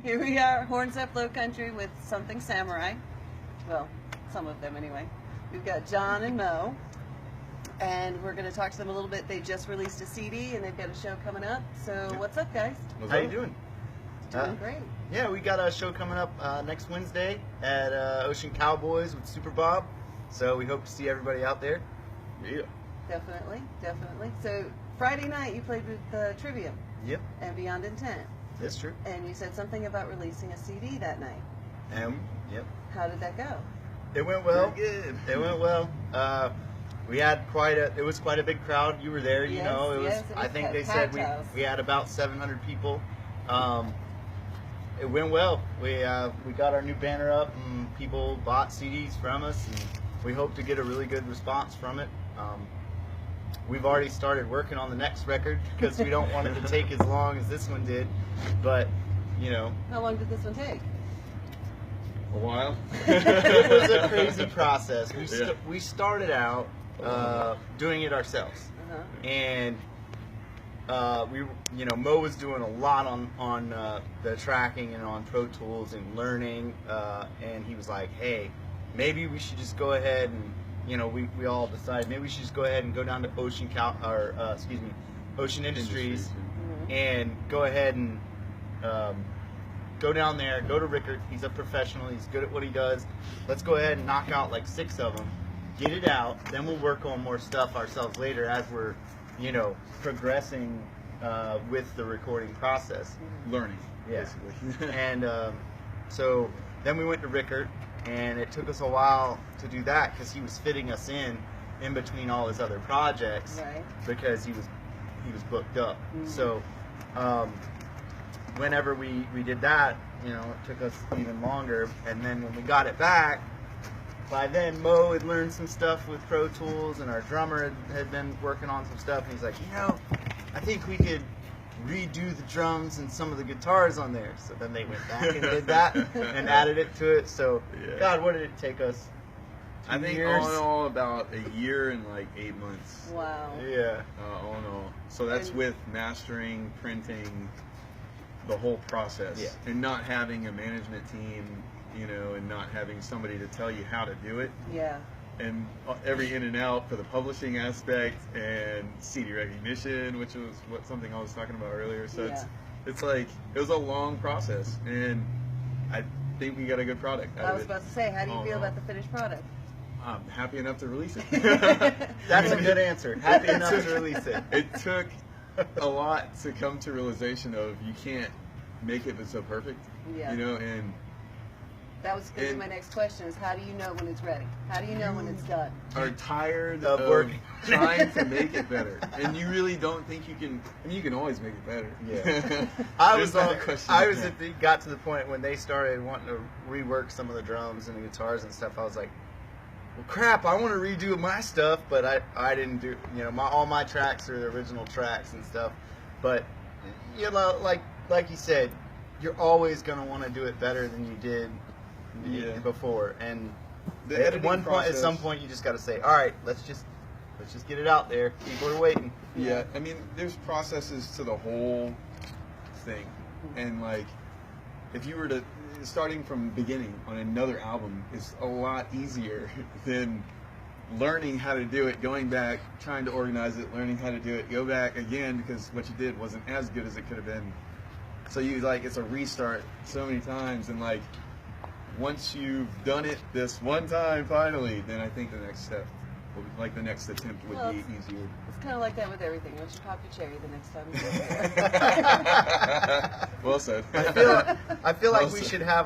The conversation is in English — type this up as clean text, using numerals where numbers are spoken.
Here we are, Horns Up Low Country with something Samurai. Well, some of them anyway. We've got John and Mo, and we're going to talk to them a little bit. They just released a CD, and they've got a show coming up. So what's up, guys? How you doing? Doing great. Yeah, we got a show coming up next Wednesday at Ocean Cowboys with Super Bob. So we hope to see everybody out there. Yeah. Definitely, definitely. So Friday night you played with Trivium. Yep. And Beyond Intent. That's true. And you said something about releasing a CD that night. Yep. How did that go? It went well. Pretty good. It went well. We had it was quite a big crowd. You were there, you know. It was, yes, it was I think they said we had about 700 people. It went well. We got our new banner up, and people bought CDs from us, and we hope to get a really good response from it. We've already started working on the next record because we don't want it to take as long as this one did. But, you know. How long did this one take? A while. It was a crazy process. We started out doing it ourselves. And Mo was doing a lot on the tracking and on Pro Tools and learning. And he was like, hey, maybe we should just go ahead and, we all decided maybe we should just go ahead and go down to Ocean Industries and go ahead and go down there, go to Rickard. He's a professional. He's good at what he does. Let's go ahead and knock out like 6 of them, get it out. Then we'll work on more stuff ourselves later as we're, progressing with the recording process. Learning, yeah. basically. And so then we went to Rickard, and it took us a while to do that because he was fitting us in between all his other projects, right, because he was booked up. So whenever we did that, it took us even longer. And then when we got it back, by then Mo had learned some stuff with Pro Tools, and our drummer had been working on some stuff, and he's like, I think we could redo the drums and some of the guitars on there. So then they went back and did that and added it to it. So God, what did it take us? I think years? all in all about a year and like 8 months. Wow. Yeah. All in all. So that's with mastering, printing, the whole process. Yeah. And not having a management team, and not having somebody to tell you how to do it. Yeah. And every in and out for the publishing aspect and CD recognition, which was something I was talking about earlier. So it's like, it was a long process, and I think we got a good product out of it. I was about to say, how do you feel about the finished product? I'm happy enough to release it. That's a good answer. Happy enough to release it. It took a lot to come to realization of you can't make it so perfect. Yeah. And that was going to be my next question, is how do you know when it's ready? How do you know when it's done? Are tired of working, trying to make it better, and you really don't think you can. I mean, you can always make it better. Yeah. Got to the point when they started wanting to rework some of the drums and the guitars and stuff. I was like, well, crap! I want to redo my stuff, but I didn't do. All my tracks are the original tracks and stuff. But like you said, you're always gonna want to do it better than you did before. And at some point, you just got to say, all right, let's just get it out there. People are waiting. Yeah, I mean, there's processes to the whole thing, and like, if you were to starting from the beginning on another album is a lot easier than learning how to do it, going back, trying to organize it, learning how to do it, go back again because what you did wasn't as good as it could have been. So it's a restart so many times, and like, once you've done it this one time finally, then I think the next step, the next attempt would be easier. It's kind of like that with everything. Once you pop your cherry, the next time you go there. Well said. I feel like we should have